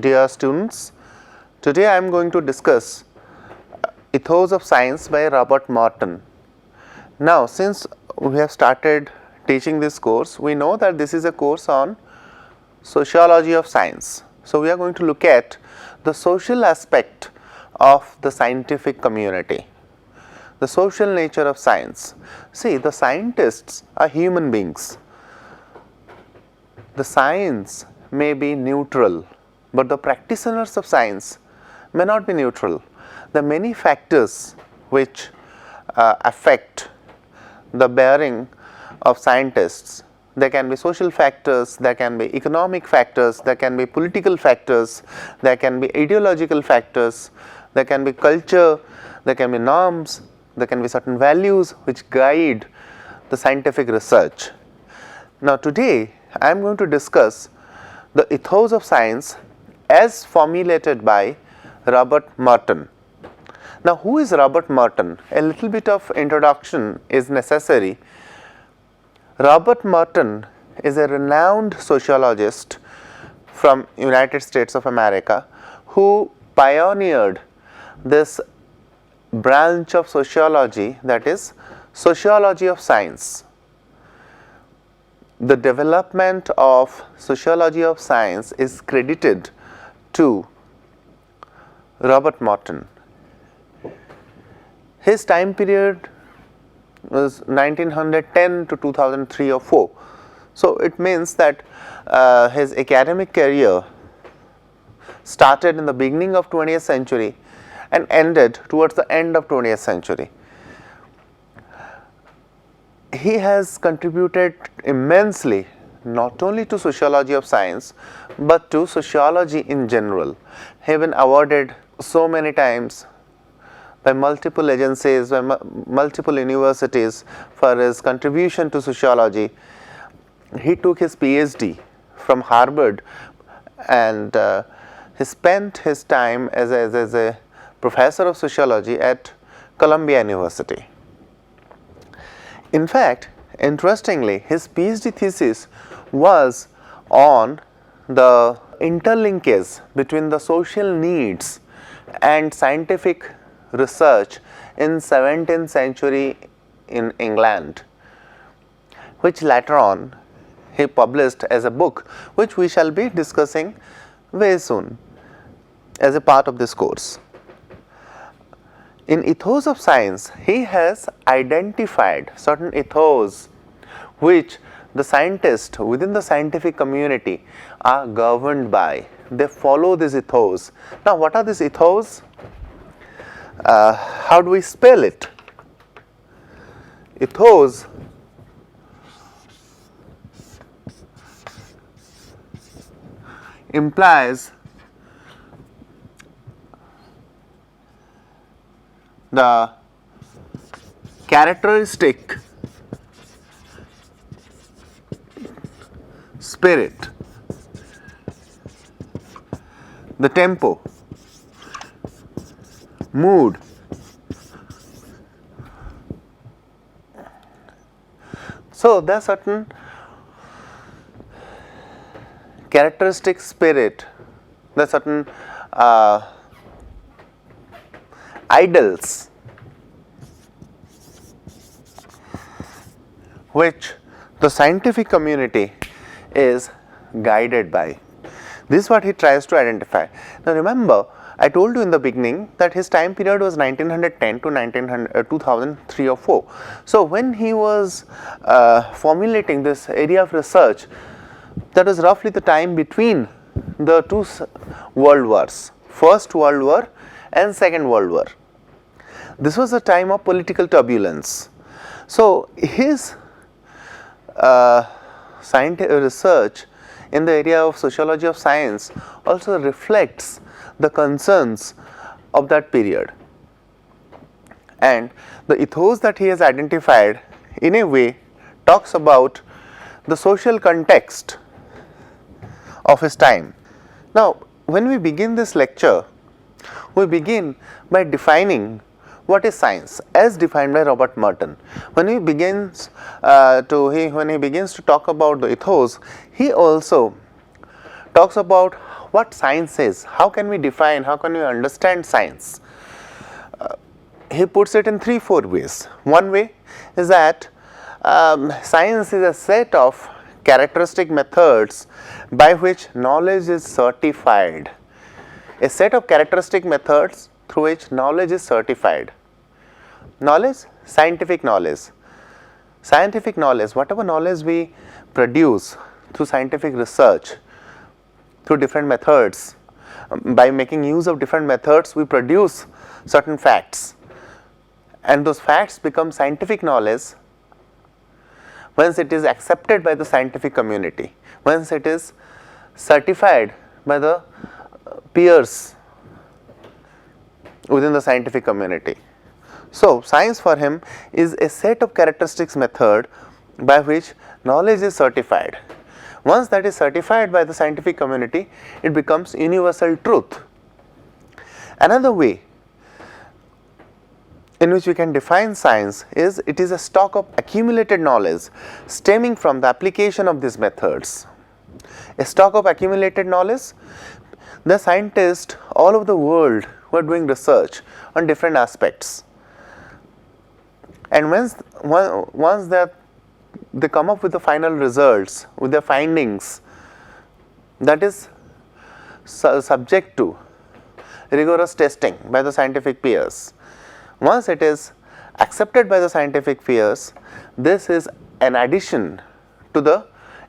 Dear students, today I am going to discuss Ethos of Science by Robert Merton. Now, since we have started teaching this course, we know that this is a course on Sociology of Science. So, we are going to look at the social aspect of the scientific community, the social nature of science. See, the scientists are human beings. The science may be neutral, but the practitioners of science may not be neutral. There are many factors which affect the bearing of scientists. There can be social factors, there can be economic factors, there can be political factors, there can be ideological factors, there can be culture, there can be norms, there can be certain values which guide the scientific research. Now, today I am going to discuss the ethos of science as formulated by Robert Merton. Now, who is Robert Merton? A little bit of introduction is necessary. Robert Merton is a renowned sociologist from United States of America who pioneered this branch of sociology, that is sociology of science. The development of sociology of science is credited to Robert Merton. His time period was 1910 to 2003 or 4. So, it means that his academic career started in the beginning of 20th century and ended towards the end of 20th century. He has contributed immensely not only to sociology of science, but to sociology in general. He has been awarded so many times by multiple agencies, by multiple universities for his contribution to sociology. He took his PhD from Harvard and he spent his time as a professor of sociology at Columbia University. In fact, interestingly, his PhD thesis was on the interlinkage between the social needs and scientific research in 17th century in England, which later on he published as a book, which we shall be discussing very soon as a part of this course. In Ethos of Science, he has identified certain ethos which the scientists within the scientific community are governed by. They follow these ethos. Now, what are these ethos? How do we spell it? Ethos implies the characteristic, spirit, the tempo, mood, so there are certain characteristic spirit, there are certain idols which the scientific community is guided by. This is what he tries to identify. Now, remember, I told you in the beginning that his time period was 1910 to 2003 or 4. So, when he was formulating this area of research, that was roughly the time between the two world wars, First World War and Second World War. This was a time of political turbulence. So, his scientific research in the area of sociology of science also reflects the concerns of that period, and the ethos that he has identified in a way talks about the social context of his time. Now, when we begin this lecture, we begin by defining what is science as defined by Robert Merton. When he begins to talk about the ethos, he also talks about what science is, how can we define, how can we understand science? He puts it in 3-4 ways. One way is that science is a set of characteristic methods by which knowledge is certified. A set of characteristic methods through which knowledge is certified. Knowledge, scientific knowledge. Scientific knowledge, whatever knowledge we produce through scientific research, through different methods, by making use of different methods, we produce certain facts, and those facts become scientific knowledge once it is accepted by the scientific community, once it is certified by the peers within the scientific community. So, science for him is a set of characteristics method by which knowledge is certified. Once that is certified by the scientific community, it becomes universal truth. Another way in which we can define science is it is a stock of accumulated knowledge stemming from the application of these methods. A stock of accumulated knowledge, the scientists all over the world who are doing research on different aspects, and once they come up with the final results, with their findings, that is subject to rigorous testing by the scientific peers. Once it is accepted by the scientific peers, this is an addition to the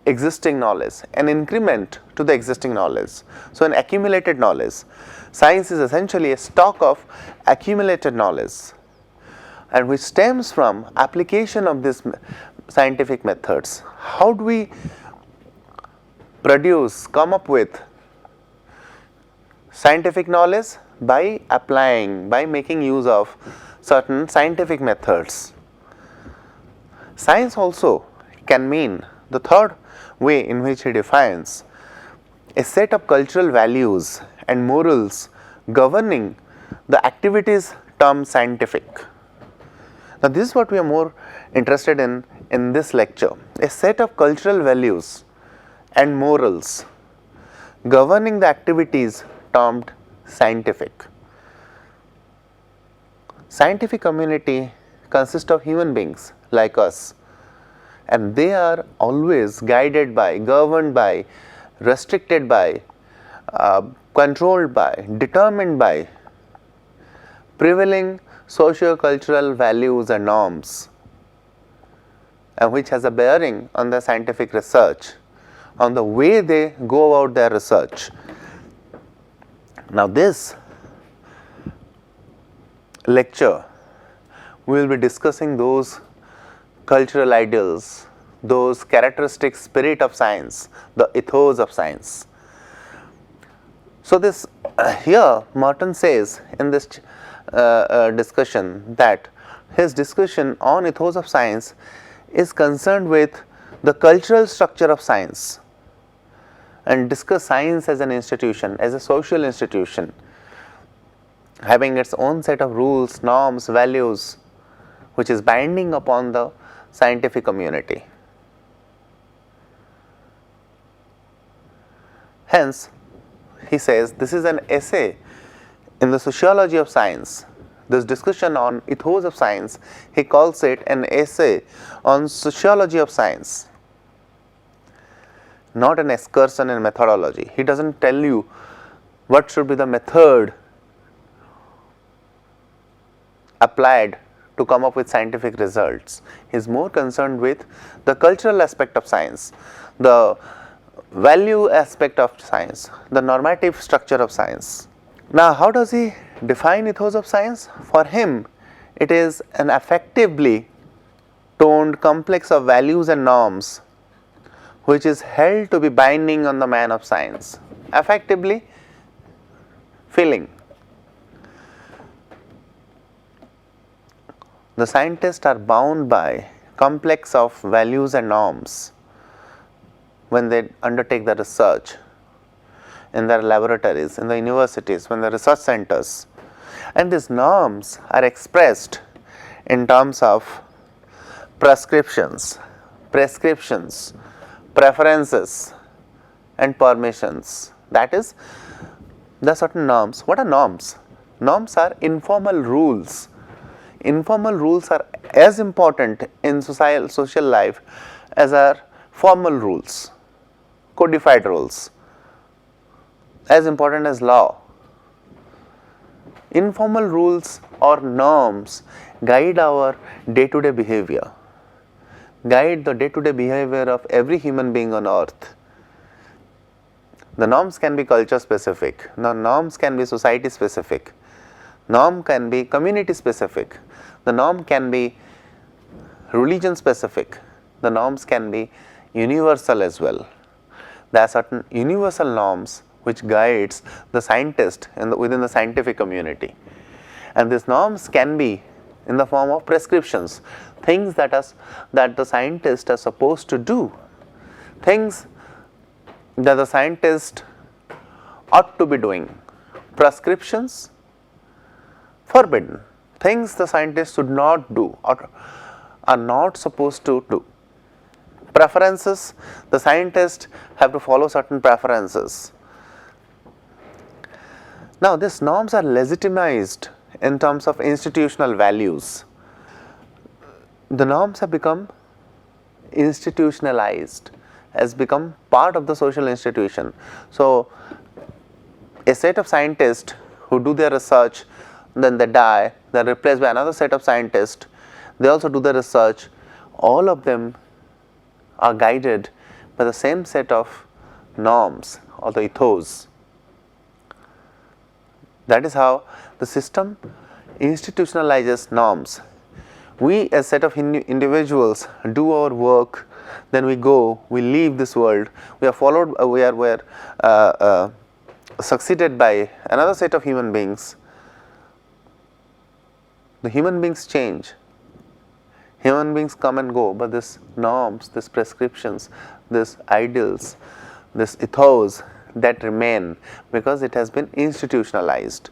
existing knowledge, an increment to the existing knowledge. So, an accumulated knowledge. Science is essentially a stock of accumulated knowledge, and which stems from application of these scientific methods. How do we come up with scientific knowledge? By applying, by making use of certain scientific methods. Science also can mean, the third way in which he defines, a set of cultural values and morals governing the activities termed scientific. Now, this is what we are more interested in this lecture, a set of cultural values and morals governing the activities termed scientific. Scientific community consists of human beings like us, and they are always guided by, governed by, restricted by, controlled by, determined by prevailing socio-cultural values and norms, and which has a bearing on the scientific research, on the way they go about their research. Now, this lecture we will be discussing those cultural ideals, those characteristic spirit of science, the ethos of science. So, this here Merton says in this discussion that his discussion on ethos of science is concerned with the cultural structure of science, and discuss science as an institution, as a social institution, having its own set of rules, norms, values, which is binding upon the scientific community. Hence, he says this is an essay in the sociology of science. This discussion on ethos of science, he calls it an essay on sociology of science, not an excursion in methodology. He does not tell you what should be the method applied to come up with scientific results. He is more concerned with the cultural aspect of science, the value aspect of science, the normative structure of science. Now, how does he define ethos of science? For him, it is an affectively toned complex of values and norms which is held to be binding on the man of science. Affectively, feeling. The scientists are bound by complex of values and norms when they undertake the research in their laboratories, in the universities, when the research centers, and these norms are expressed in terms of prescriptions, preferences and permissions. That is, there are certain norms. What are norms? Norms are informal rules. Informal rules are as important in social life as are formal rules, codified rules, as important as law. Informal rules or norms guide our day-to-day behavior, guide the day-to-day behavior of every human being on earth. The norms can be culture specific, the norms can be society specific, norm can be community specific, the norm can be religion specific, the norms can be universal as well. There are certain universal norms which guides the scientist within the scientific community, and these norms can be in the form of prescriptions, things that the scientists are supposed to do, things that the scientist ought to be doing. Prescriptions, forbidden, things the scientists should not do or are not supposed to do. Preferences, the scientists have to follow certain preferences. Now, these norms are legitimized in terms of institutional values. The norms have become institutionalized, has become part of the social institution. So, a set of scientists who do their research, then they die, they are replaced by another set of scientists, they also do the research, all of them are guided by the same set of norms or the ethos. That is how the system institutionalizes norms. We as set of individuals do our work, then we go, we leave this world, we are followed, we are succeeded by another set of human beings. The human beings change, human beings come and go, but these norms, these prescriptions, these ideals, this ethos, that remain because it has been institutionalized.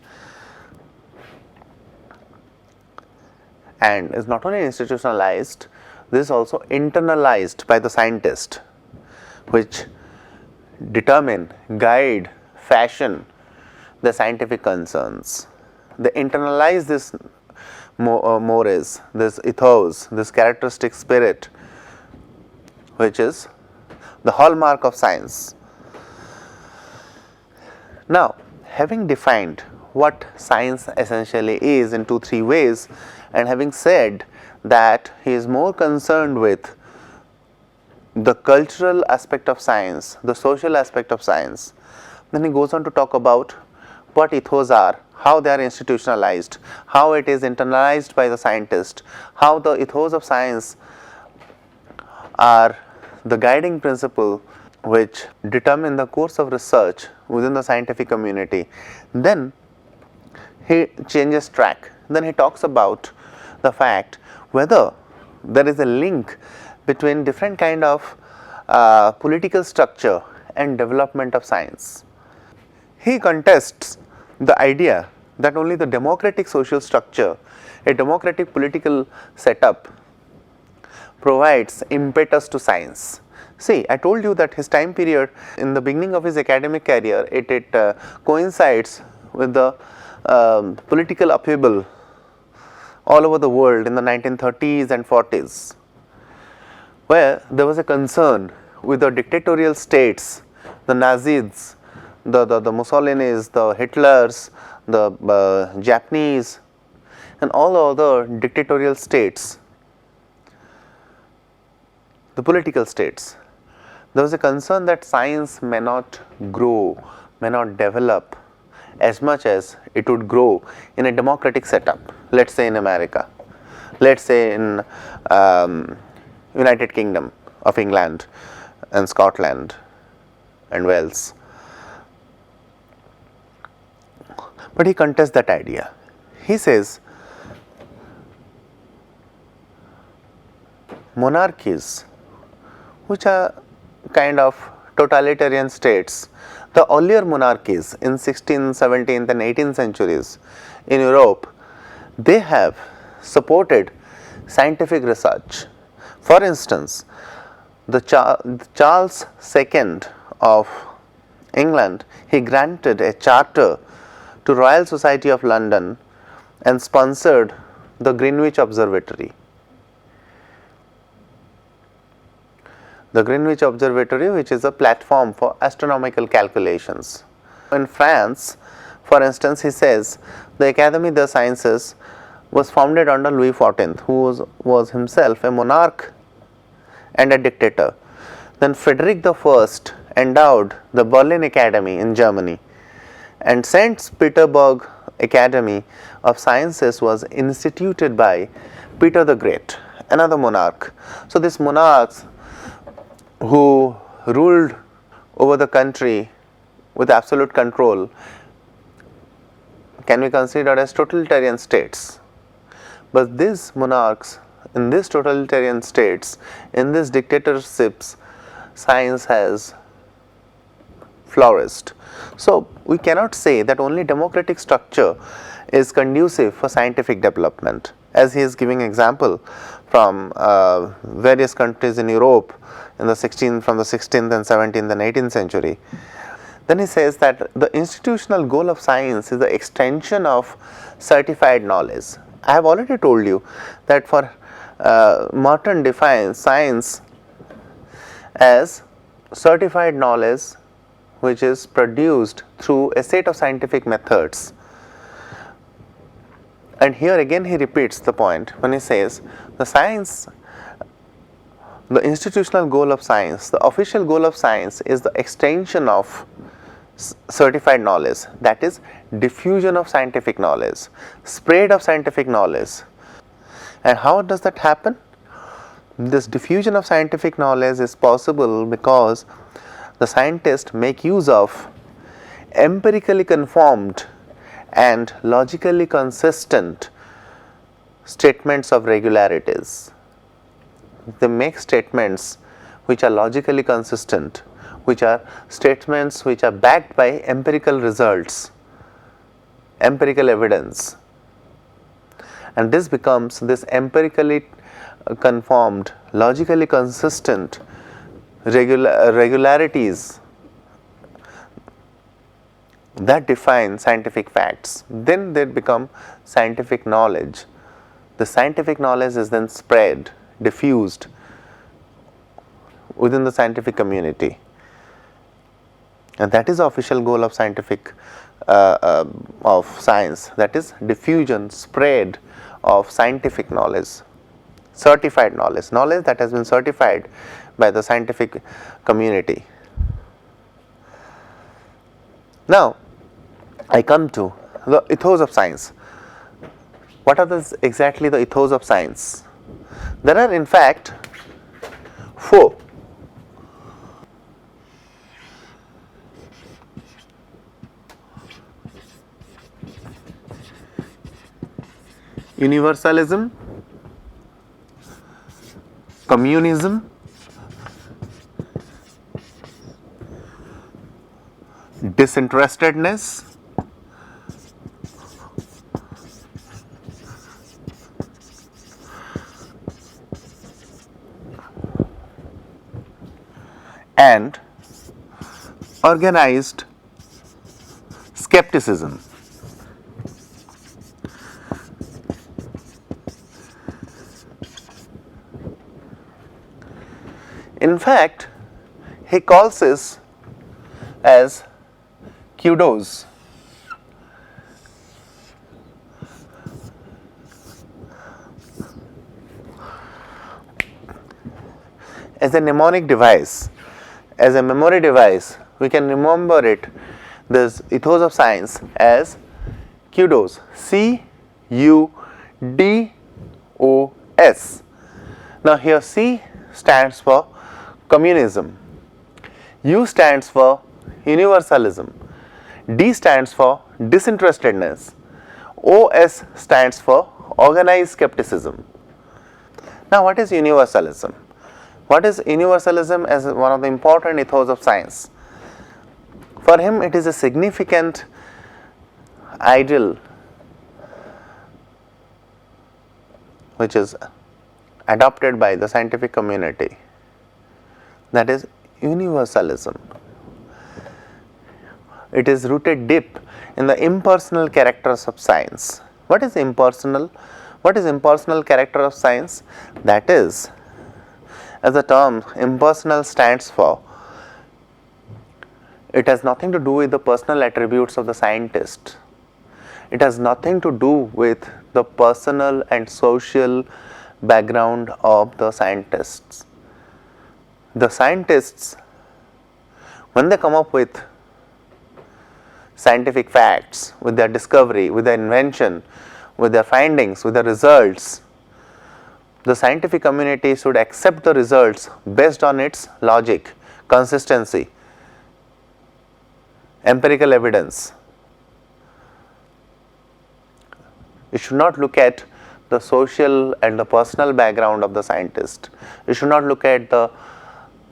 And is not only institutionalized, this is also internalized by the scientist, which determine, guide, fashion the scientific concerns. They internalize this mores, this ethos, this characteristic spirit, which is the hallmark of science. Now, having defined what science essentially is in 2-3 ways, and having said that he is more concerned with the cultural aspect of science, the social aspect of science, then he goes on to talk about what ethos are, how they are institutionalized, how it is internalized by the scientist, how the ethos of science are the guiding principle which determine the course of research within the scientific community. Then he changes track. Then he talks about the fact whether there is a link between different kind of political structure and development of science. He contests the idea that only the democratic social structure, a democratic political setup provides impetus to science. See, I told you that his time period in the beginning of his academic career, it coincides with the political upheaval all over the world in the 1930s and 40s, where there was a concern with the dictatorial states, the Nazis, the Mussolinis, the Hitlers, the Japanese, and all the other dictatorial states, the political states. There was a concern that science may not grow, may not develop as much as it would grow in a democratic setup. Let's say in America, let's say in United Kingdom of England and Scotland and Wales. But he contests that idea. He says monarchies, which are kind of totalitarian states, the earlier monarchies in 16th, 17th and 18th centuries in Europe, they have supported scientific research. For instance, the Charles II of England, he granted a charter to Royal Society of London and sponsored the Greenwich Observatory. The Greenwich Observatory, which is a platform for astronomical calculations. In France, for instance, he says the Académie des Sciences was founded under Louis XIV, who was himself a monarch and a dictator. Then Frederick I endowed the Berlin Academy in Germany, and St. Petersburg Academy of Sciences was instituted by Peter the Great, another monarch. So these monarchs who ruled over the country with absolute control can be considered as totalitarian states. But these monarchs, in these totalitarian states, in these dictatorships, science has flourished. So we cannot say that only democratic structure is conducive for scientific development, as he is giving example from various countries in Europe in the 16th, from the 16th and 17th and 18th century. Then he says that the institutional goal of science is the extension of certified knowledge. I have already told you that for Merton defines science as certified knowledge which is produced through a set of scientific methods. And here again he repeats the point when he says the science, the institutional goal of science, the official goal of science is the extension of certified knowledge, that is diffusion of scientific knowledge, spread of scientific knowledge. And how does that happen? This diffusion of scientific knowledge is possible because the scientists make use of empirically conformed and logically consistent statements of regularities. They make statements which are logically consistent, which are statements which are backed by empirical results, empirical evidence. And this becomes this empirically conformed, logically consistent regularities that define scientific facts. Then they become scientific knowledge. The scientific knowledge is then spread, diffused within the scientific community. And that is the official goal of scientific of science, that is diffusion, spread of scientific knowledge, certified knowledge, knowledge that has been certified by the scientific community. Now I come to the ethos of science. What are exactly the ethos of science? There are in fact 4. Universalism, communism, disinterestedness, and organized skepticism. In fact, he calls this as kudos. As a mnemonic device, as a memory device, we can remember it, this ethos of science, as kudos, C-U-D-O-S. Now here C stands for communism, U stands for universalism, D stands for disinterestedness, OS stands for organized skepticism. Now what is universalism? What is universalism as one of the important ethos of science? For him it is a significant ideal which is adopted by the scientific community, that is universalism. It is rooted deep in the impersonal characters of science. What is impersonal? What is impersonal character of science? That is, as the term impersonal stands for, it has nothing to do with the personal attributes of the scientist. It has nothing to do with the personal and social background of the scientists. The scientists, when they come up with scientific facts, with their discovery, with their invention, with their findings, with their results, the scientific community should accept the results based on its logic, consistency, empirical evidence. You should not look at the social and the personal background of the scientist. You should not look at the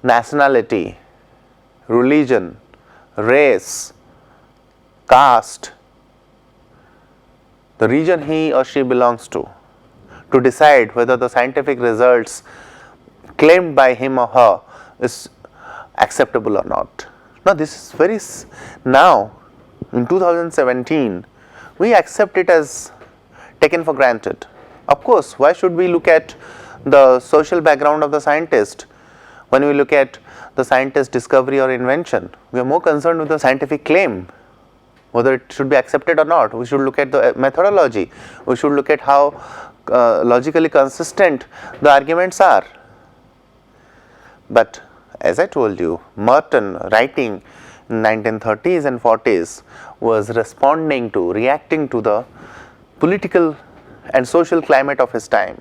nationality, religion, race, caste, the region he or she belongs to decide whether the scientific results claimed by him or her is acceptable or not. Now, this is very, now in 2017, we accept it as taken for granted. Of course, why should we look at the social background of the scientist when we look at the scientist's discovery or invention? We are more concerned with the scientific claim, whether it should be accepted or not. We should look at the methodology. We should look at how logically consistent the arguments are. But as I told you, Merton, writing in 1930s and 40s, was responding to, reacting to the political and social climate of his time,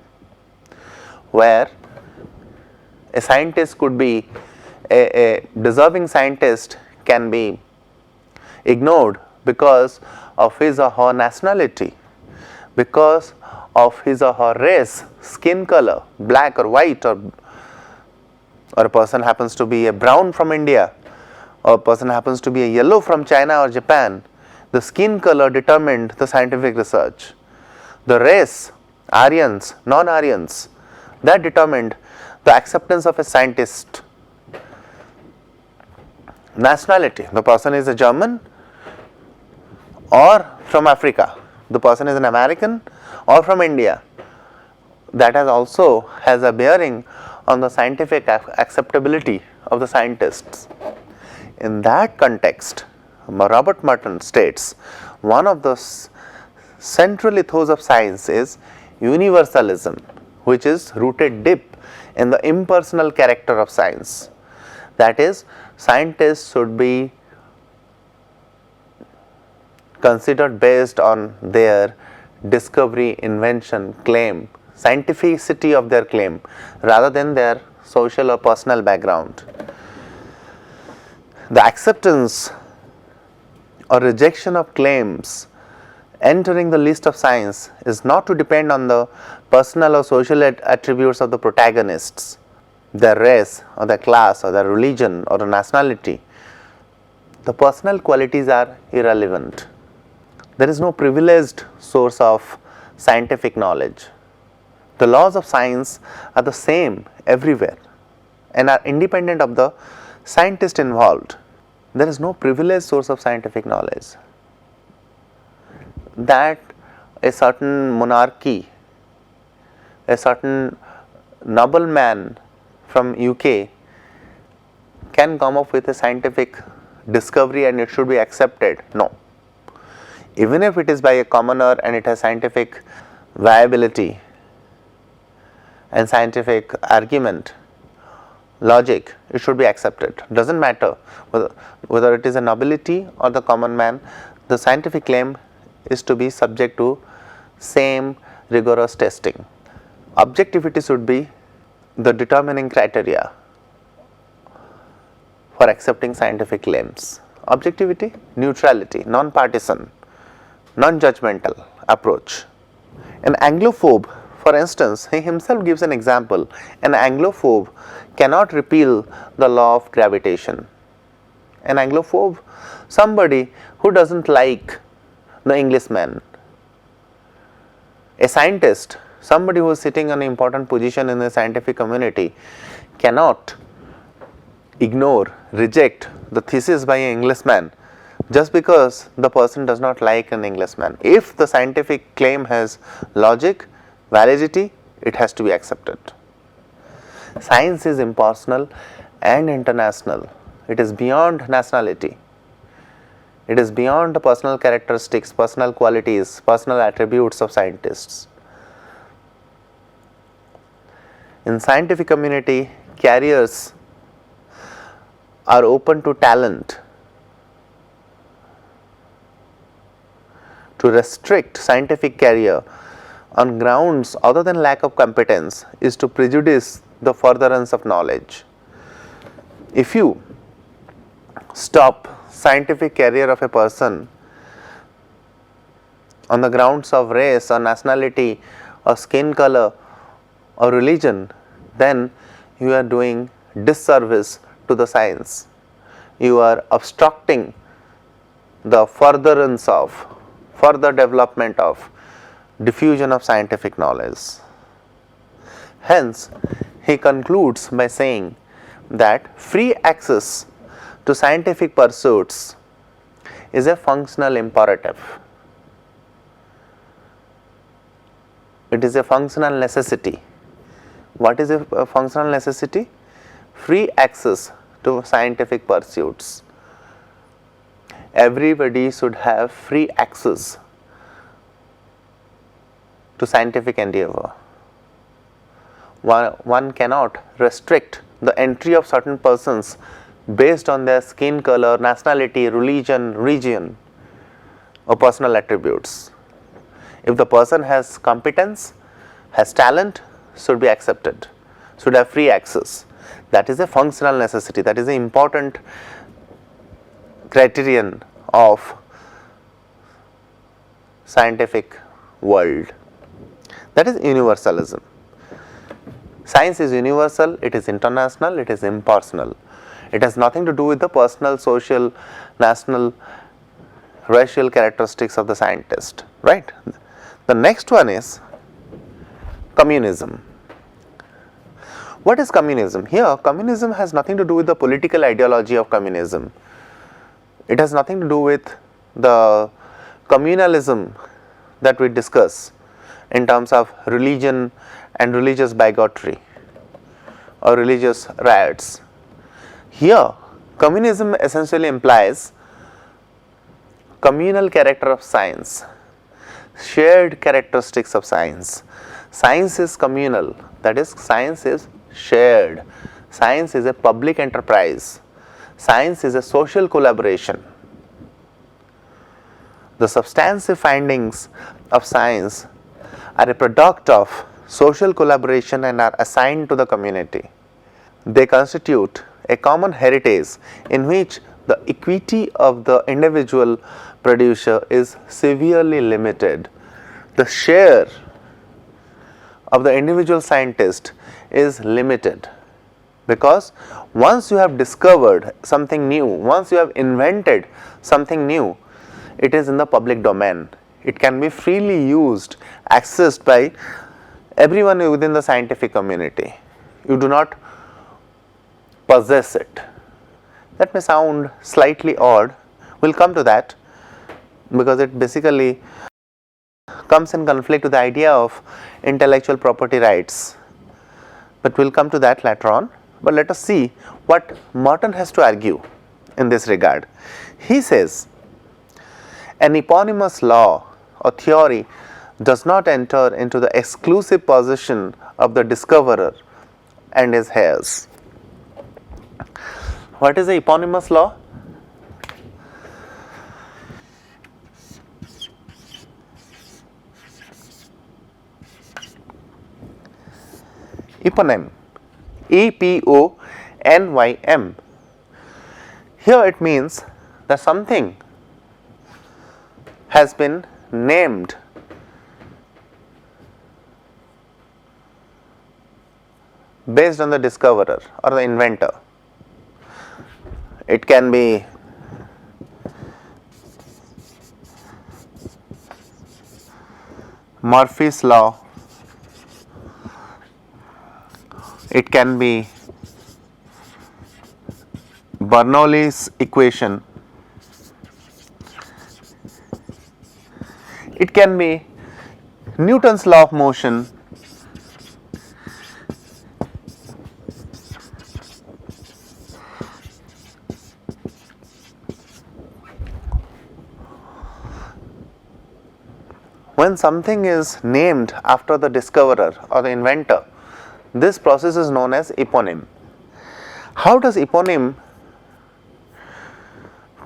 where a scientist could be, a deserving scientist can be ignored because of his or her nationality, because of his or her race, skin color, black or white, or a person happens to be a brown from India, or a person happens to be a yellow from China or Japan. The skin color determined the scientific research. The race, Aryans, non-Aryans, that determined the acceptance of a scientist. Nationality, the person is a German or from Africa, the person is an American or from India. That also has a bearing on the scientific acceptability of the scientists. In that context, Robert Merton states, one of the central ethos of science is universalism, which is rooted deep in the impersonal character of science. That is, scientists should be considered based on their discovery, invention, claim, scientificity of their claim, rather than their social or personal background. The acceptance or rejection of claims entering the list of science is not to depend on the personal or social attributes of the protagonists, their race or their class or their religion or nationality. The personal qualities are irrelevant. There is no privileged source of scientific knowledge. The laws of science are the same everywhere and are independent of the scientist involved. There is no privileged source of scientific knowledge. That a certain monarchy, a certain nobleman from UK can come up with a scientific discovery and it should be accepted. No. Even if it is by a commoner and it has scientific viability and scientific argument, logic, it should be accepted. Doesn't matter whether it is a nobility or the common man, the scientific claim is to be subject to same rigorous testing. Objectivity should be the determining criteria for accepting scientific claims. Objectivity, neutrality, non-partisan, non-judgmental approach. An Anglophobe, for instance, he himself gives an example. An Anglophobe cannot repeal the law of gravitation. An Anglophobe, somebody who doesn't like the Englishman. A scientist, somebody who is sitting in an important position in the scientific community, cannot ignore, reject the thesis by an Englishman just because the person does not like an Englishman. If the scientific claim has logic, validity, it has to be accepted. Science is impersonal and international. It is beyond nationality. It is beyond the personal characteristics, personal qualities, personal attributes of scientists. In scientific community, careers are open to talent. To restrict scientific career on grounds other than lack of competence is to prejudice the furtherance of knowledge. If you stop scientific career of a person on the grounds of race or nationality or skin color or religion, then you are doing disservice to the science. You are obstructing the furtherance of, further development of, diffusion of scientific knowledge. Hence, he concludes by saying that free access to scientific pursuits is a functional imperative. It is a functional necessity. What is a functional necessity? Free access to scientific pursuits. Everybody should have free access to scientific endeavor. One cannot restrict the entry of certain persons based on their skin color, nationality, religion, region, or personal attributes. If the person has competence, has talent, should be accepted, should have free access. That is a functional necessity, that is an important criterion of scientific world. That is universalism. Science is universal, it is international, it is impersonal. It has nothing to do with the personal, social, national, racial characteristics of the scientist, right? The next one is communism. What is communism? Here, communism has nothing to do with the political ideology of communism. It has nothing to do with the communalism that we discuss in terms of religion and religious bigotry or religious riots. Here, communism essentially implies communal character of science, shared characteristics of science. Science is communal, that is, science is shared. Science is a public enterprise. Science is a social collaboration. The substantive findings of science are a product of social collaboration and are assigned to the community. They constitute a common heritage in which the equity of the individual producer is severely limited. The share of the individual scientist is limited, because once you have discovered something new, once you have invented something new, it is in the public domain. It can be freely used, accessed by everyone within the scientific community. You do not possess it. That may sound slightly odd. We'll come to that, because it basically comes in conflict with the idea of intellectual property rights. But we'll come to that later on. But let us see what Merton has to argue in this regard. He says, an eponymous law or theory does not enter into the exclusive possession of the discoverer and his heirs. What is the eponymous law? Eponym, E-P-O-N-Y-M. Here it means that something has been named based on the discoverer or the inventor. It can be Murphy's law, it can be Bernoulli's equation, It can be Newton's law of motion, when something is named after the discoverer or the inventor, this process is known as eponym. How does eponym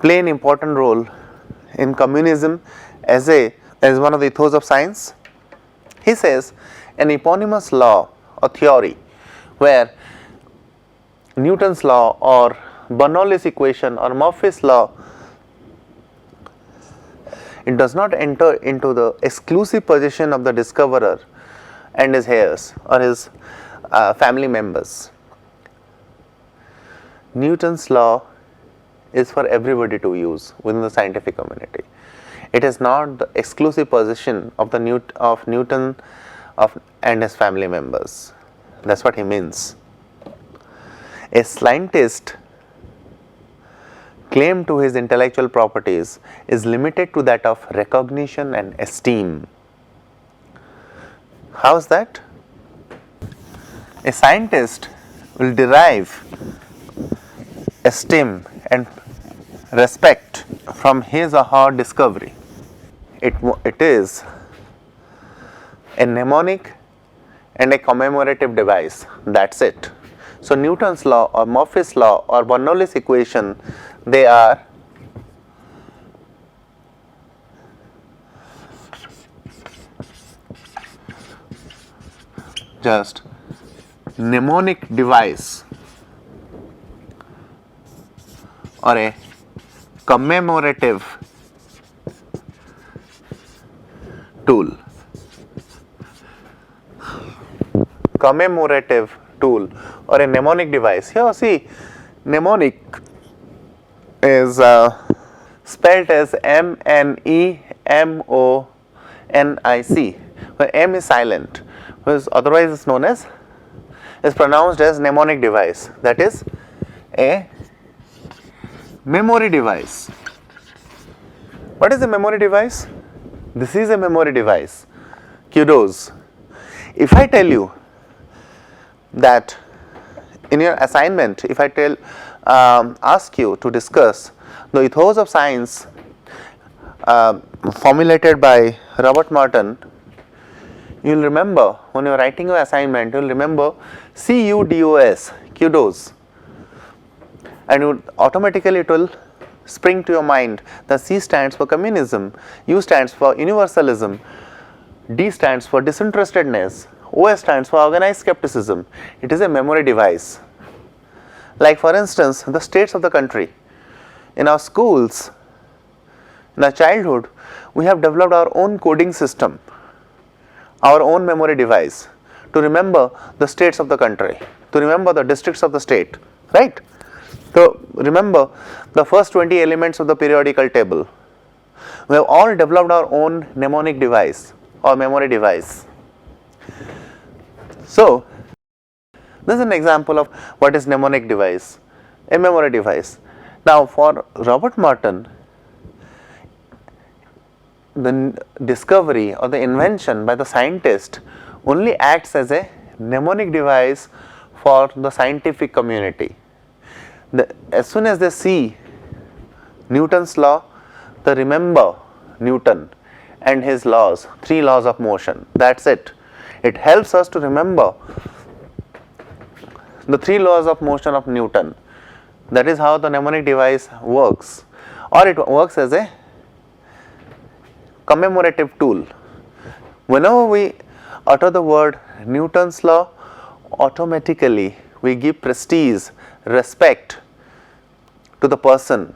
play an important role in communism as one of the ethos of science? He says an eponymous law or theory where Newton's law or Bernoulli's equation or Murphy's law, it does not enter into the exclusive possession of the discoverer and his heirs or his family members. Newton's law is for everybody to use within the scientific community. It is not the exclusive possession of Newton and his family members. That's what he means. A scientist claim to his intellectual properties is limited to that of recognition and esteem. How is that? A scientist will derive esteem and respect from his or her discovery. It is a mnemonic and a commemorative device. That's it. So Newton's law or Murphy's law or Bernoulli's equation, they are just mnemonic device or a commemorative tool. Commemorative tool or a mnemonic device. Here see, mnemonic is spelled as M-N-E-M-O-N-I-C, where M is silent, whereas otherwise is known as, is pronounced as mnemonic device. That is a memory device. What is a memory device? This is a memory device. Kudos. If I tell you that in your assignment, if I ask you to discuss the ethos of science formulated by Robert Merton, you will remember when you are writing your assignment, you will remember CUDOS, kudos, and automatically it will spring to your mind. The C stands for communism, U stands for universalism, D stands for disinterestedness, OS stands for organized skepticism. It is a memory device. Like for instance, the states of the country. In our schools, in our childhood, we have developed our own coding system, our own memory device to remember the states of the country, to remember the districts of the state, right? So remember the first 20 elements of the periodical table. We have all developed our own mnemonic device or memory device. So this is an example of what is mnemonic device, a memory device. Now for Robert Merton, the discovery or the invention by the scientist only acts as a mnemonic device for the scientific community. As soon as they see Newton's law, they remember Newton and his laws, 3 laws of motion. That's it. It helps us to remember the 3 laws of motion of Newton. That is how the mnemonic device works, or it works as a commemorative tool. Whenever we utter the word Newton's law, automatically we give prestige, respect to the person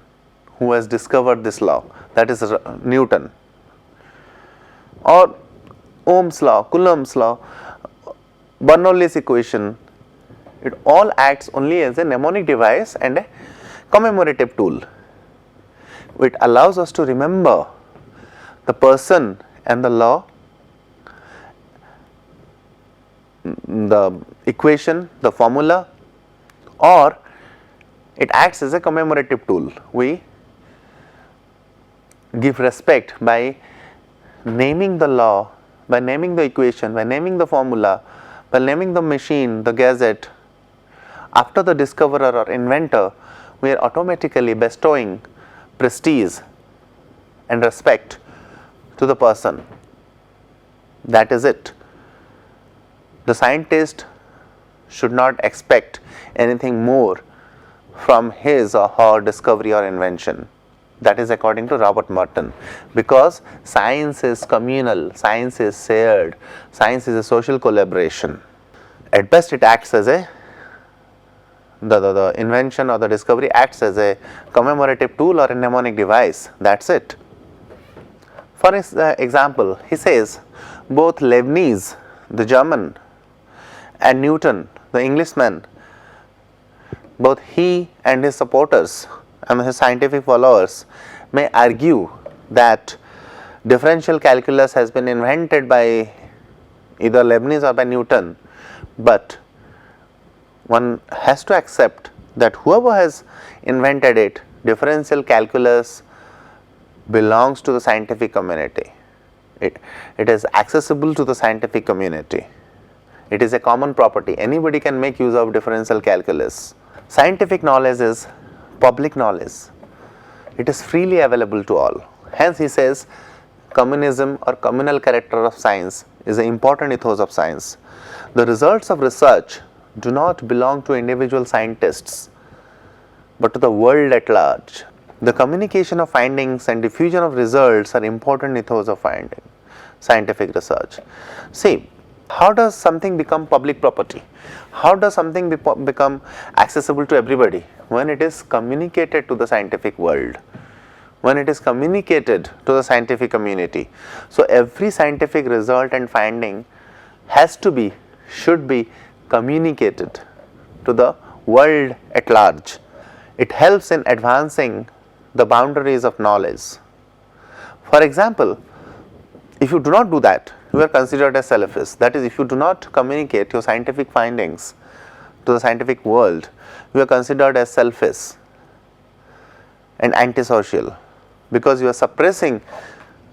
who has discovered this law, that is Newton. Or Ohm's law, Coulomb's law, Bernoulli's equation, it all acts only as a mnemonic device and a commemorative tool. It allows us to remember the person and the law, the equation, the formula, or it acts as a commemorative tool. We give respect by naming the law, by naming the equation, by naming the formula, by naming the machine, the gadget, after the discoverer or inventor, we are automatically bestowing prestige and respect to the person. That is it. The scientist should not expect anything more from his or her discovery or invention. That is according to Robert Merton, because science is communal, science is shared, science is a social collaboration. At best it acts as a, the invention or the discovery acts as a commemorative tool or a mnemonic device, that is it. For example, he says both Leibniz, the German, and Newton, the Englishman, both he and his supporters and his scientific followers may argue that differential calculus has been invented by either Leibniz or by Newton, but one has to accept that whoever has invented it, differential calculus belongs to the scientific community. It is accessible to the scientific community. It is a common property. Anybody can make use of differential calculus. Scientific knowledge is public knowledge. It is freely available to all. Hence he says communism or communal character of science is an important ethos of science. The results of research do not belong to individual scientists, but to the world at large. The communication of findings and diffusion of results are important ethos of scientific research. See, how does something become public property? How does something become accessible to everybody? When it is communicated to the scientific world, when it is communicated to the scientific community. So every scientific result and finding should be communicated to the world at large. It helps in advancing the boundaries of knowledge. For example, if you do not do that, you are considered as selfish. That is, if you do not communicate your scientific findings to the scientific world, you are considered as selfish and antisocial, because you are suppressing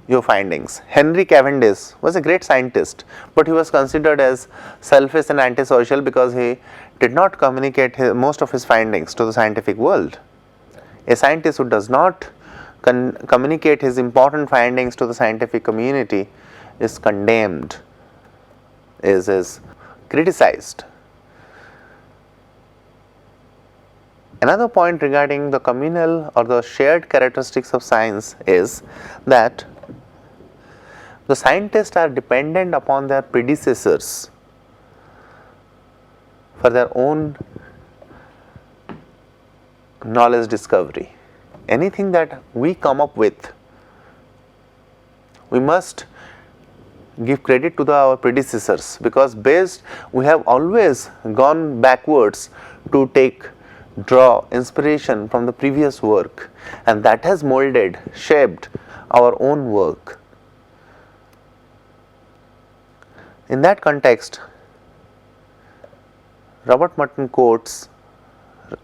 your findings. Henry Cavendish was a great scientist, but he was considered as selfish and antisocial because he did not communicate most of his findings to the scientific world. A scientist who does not communicate his important findings to the scientific community is condemned, is criticized. Another point regarding the communal or the shared characteristics of science is that the scientists are dependent upon their predecessors for their own knowledge discovery. Anything that we come up with, we must give credit to our predecessors, because we have always gone backwards to draw inspiration from the previous work, and that has molded, shaped our own work. In that context, Robert Merton quotes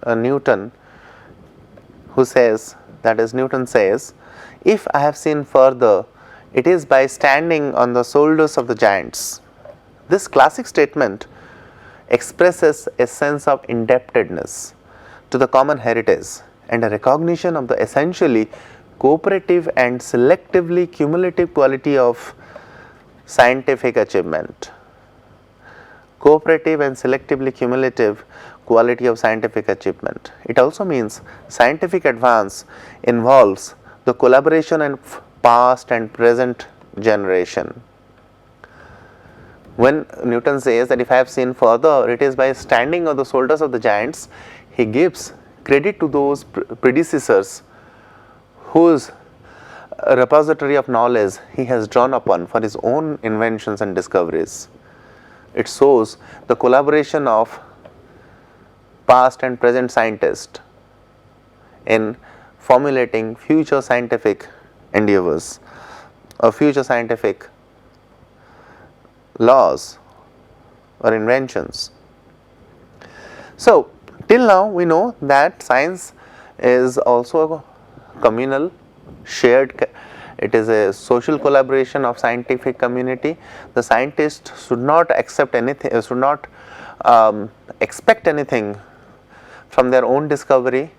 Newton, who says, that is, Newton says, "If I have seen further, it is by standing on the shoulders of the giants." This classic statement expresses a sense of indebtedness to the common heritage and a recognition of the essentially cooperative and selectively cumulative quality of scientific achievement. Cooperative and selectively cumulative quality of scientific achievement. It also means scientific advance involves the collaboration of past and present generation. When Newton says that if I have seen further, it is by standing on the shoulders of the giants, he gives credit to those predecessors whose repository of knowledge he has drawn upon for his own inventions and discoveries. It shows the collaboration of past and present scientists in formulating future scientific endeavors or future scientific laws or inventions. So, till now we know that science is also communal, shared It is a social collaboration of scientific community. The scientists should not accept anything, should not expect anything from their own discovery,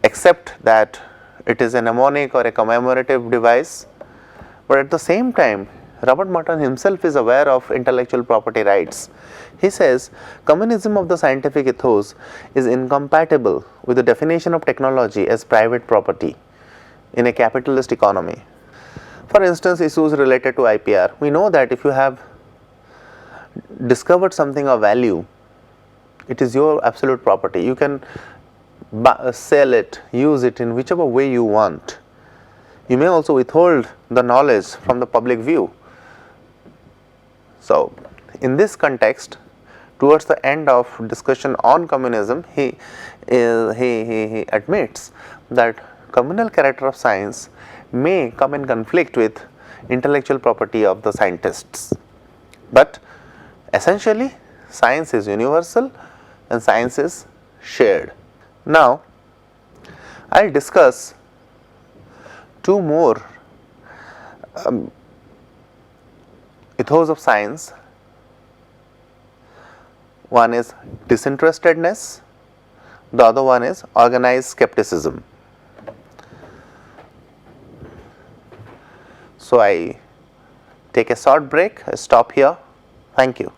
except that it is a mnemonic or a commemorative device. But at the same time, Robert Merton himself is aware of intellectual property rights. He says, communism of the scientific ethos is incompatible with the definition of technology as private property in a capitalist economy. For instance, issues related to IPR. We know that if you have discovered something of value, it is your absolute property. You can sell it, use it in whichever way you want. You may also withhold the knowledge from the public view. So, in this context, towards the end of discussion on communism, he admits that communal character of science may come in conflict with intellectual property of the scientists. But essentially, science is universal and science is shared. Now, I will discuss two more ethos of science. One is disinterestedness, the other one is organized skepticism. So, I take a short break, I stop here. Thank you.